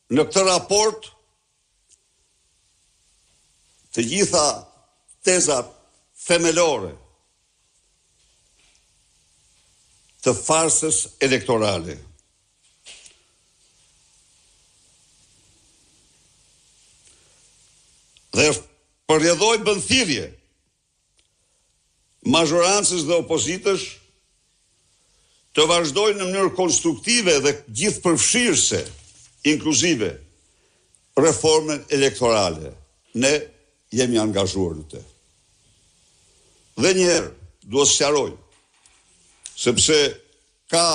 në këtë raport të gjitha tezat themelore të farsës elektorale. Dhe përjedhoj bëndthirje mazhorancës dhe opozitës të vazhdojnë në mënyrë konstruktive dhe gjithë përfshirëse, inkluzive, reformën elektorale. Ne jemi angazhuar në të. Dhe njerë, duhet sqaroj, sepse ka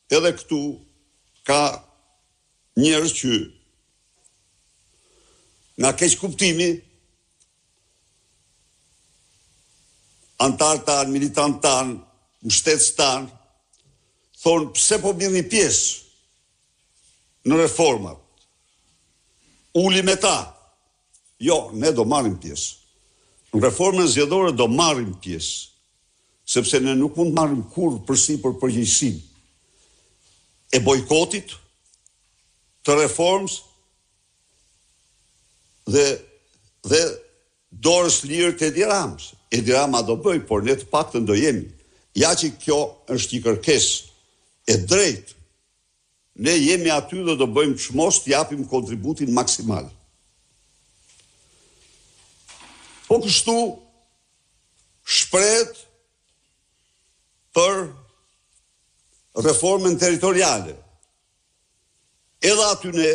edhe këtu, ka njerëz që nga keq kuptimi, antar tanë, militant tanë, mbështetës tanë, thonë pse po mirë një pjesë në reformat. Uli me ta. Jo, ne do marrim pjesë. Në reformën zgjedhore do marrim pjesë, sepse ne nuk mund marrim kurrë përsipër përgjegjësinë e bojkotit të reformës dhe dorës lirë të Edi Ramës. Edi Rama do bëj, por ne të paktën do jemi. Ja që kjo është një kërkesë e drejtë. Ne jemi aty dhe do bëjmë çmos të japim kontributin maksimal. Po kështu shprehet për reformën territoriale. Edhe aty ne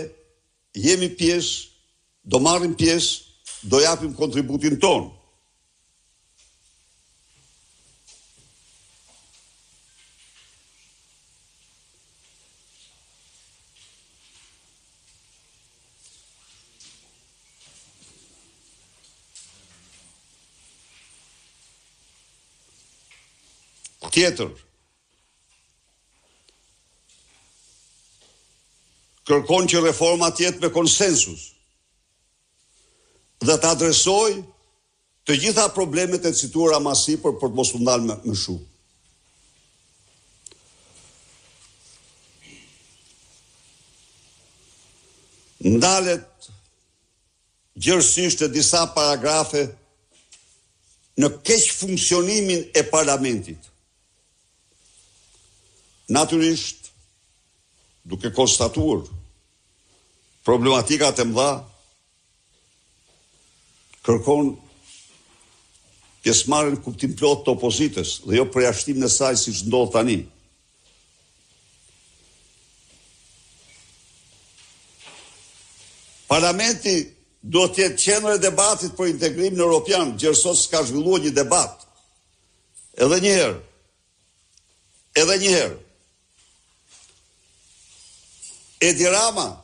jemi pjesë, do marrim pjesë, do japim kontributin tonë. Tjetër, kërkon që reforma tjetë me konsensus dhe të adresoj të gjitha problemet e cituara më sipër për të mos u ndalë më shumë. Ndalet gjërësisht e disa paragrafe në keq funksionimin e parlamentit. Natyrisht, duke konstatuar problematikat e mëdha, kërkon pjesëmarrjen kuptim plot të opozitës dhe jo përjashtimin e saj siç ndodh tani. Parlamenti do të jetë qendra e debatit për integrimin evropian, gjërësot s'ka zhvilluar një debat. Edhe një herë, Edi Rama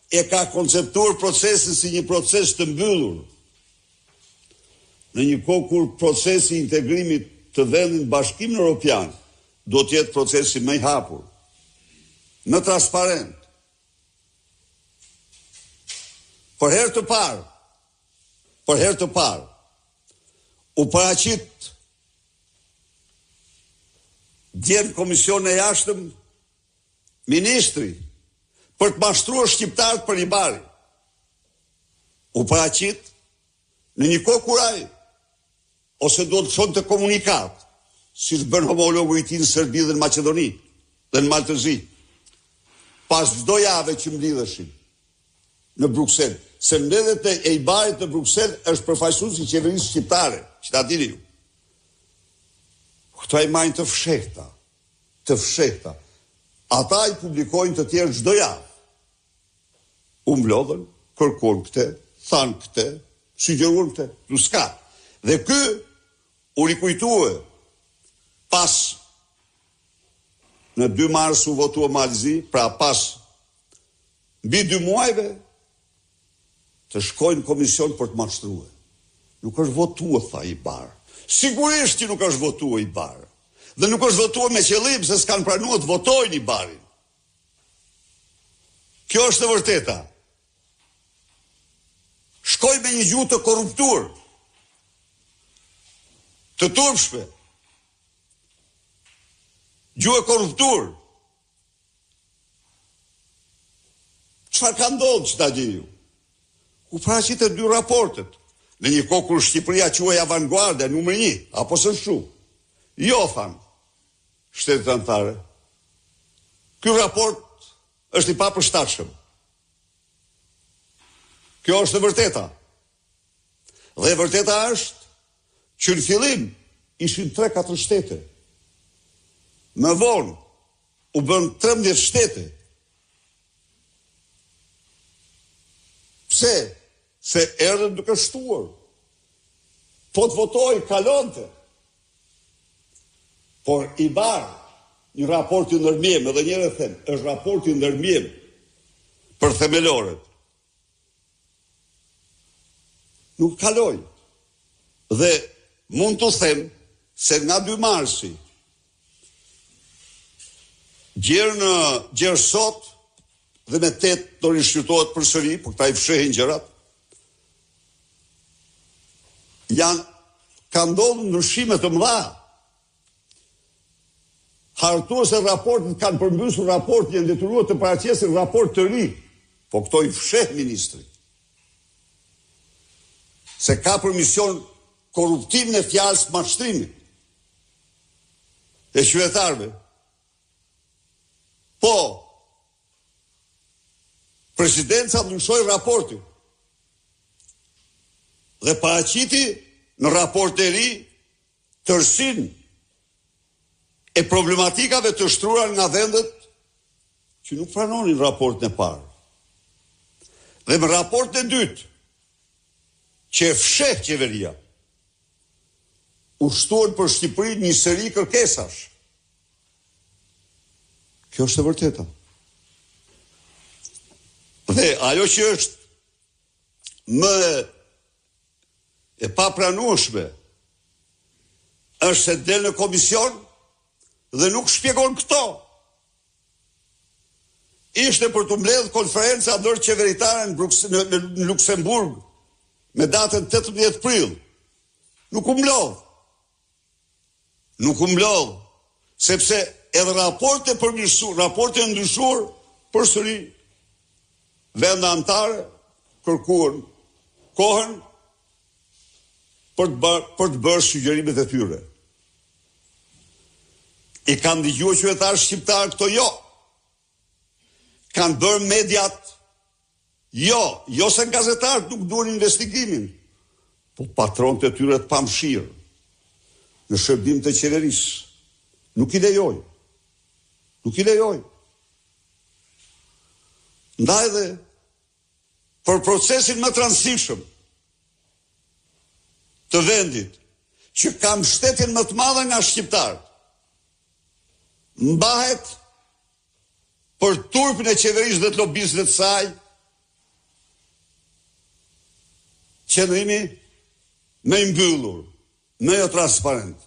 e ka konceptuar procesin si një proces të mbyllur, në një kohë kur procesi i integrimit të vendit në Bashkimin Evropian do të jetë procesi më i hapur, më transparent. Për herë të parë, u paraqit dje në Komisionin e Jashtëm ministri për të mashtruar shqiptarët për Ibari. U paraqit në një kohë kur ai ose do të çonte komunikat, siç bën homologu i tij në Serbi dhe në Maqedoni dhe në Maltëzi, pas çdo jave që mblidheshin në Bruksel, se mbledhjet e Ibarit në Bruksel është përfaqësuesi i qeverisë shqiptare, që ta dini ju. Këto i majnë të fshehta. Ata i publikojnë të tjerë çdo javë. U mblodhën, kërkuan këtë, thanë këtë, sugjeruan këtë, s'ka. Dhe ky u rikujtue pas në 2 mars u votua Malzi, pra pas mbi 2 muajve të shkojnë komision për të mashtruar. Nuk është votuar, tha Ibar. Sigurisht që nuk është votuar Ibar. Dhe nuk është votuar me qëllim se s'kan pranuar të votojnë Ibarin. Kjo është e vërteta. Shkoj me një gjuhë të korruptuar, të turpshme, gjuhë e korruptuar. çfarë ka ndodhur që ta gjeni ju? U paraqitën 2 raportet. Në një kohë kur Shqipëria quhej avanguarde numër 1, apo së shu. Jo, thanë shtetet anëtare. Ky raport është i papërshtatshëm. Kjo është e vërteta. Dhe e vërteta është që në fillim ishin 3-4 shtete. Më vonë u bën 13 shtete. Pse? Se erdhën duke shtuar. Po të votoj, kalonte. Por i barë një raport i ndërmjem, edhe njëre them, është raport i ndërmjem për themeloret. Nuk kaloj. Dhe mund të them se nga 2 marsi gjerë sot dhe me 8 do rishqyrtohet përsëri, për këta i fshehin gjërat, ka ndodhur ndryshime të mëdha. Hartuese raportet kanë përmbysur raportin, janë detyruar të paraqisin raport të ri, po këto i fsheh ministri. Se ka për mision korruptimin e fjalës mashtrimit e qytetarëve. Po, presidenca ndryshoi raportin dhe paraqiti në raport e ri tërësinë e problematikave të shtruara nga vendet që nuk pranonin raportin e parë. Dhe me raportin e dytë, që e fsheh qeveria, u shtuan për Shqipërinë një seri kërkesash. Kjo është e vërteta. Dhe ajo që është më e papranueshme është se del në komision dhe nuk shpjegon këto. Ishte për të mbledhur konferenca ndërqeveritare në Luksemburg me datën 18 prill. Nuk u mblodh. Nuk u mblodh, sepse edhe raporte përmirësuar, raporte ndryshuar përsëri vende anëtare kërkuan kohën për të bërë sugjerimet e tyre. I kanë dëgjuar qytetarë shqiptarë këto? Jo. Kanë bërë mediat? Jo se gazetarët nuk duan investigimin, po patronët e tyre të pamëshirë në shërbim të qeverisë. Nuk i lejoj. Ndaj dhe për procesin më të rëndësishëm të vendit, që ka mbështetjen më të madhe nga shqiptarët, mbahet për turpin e qeverisë dhe të lobistëve të saj, qëndrimi me mbyllur, me jo transparent.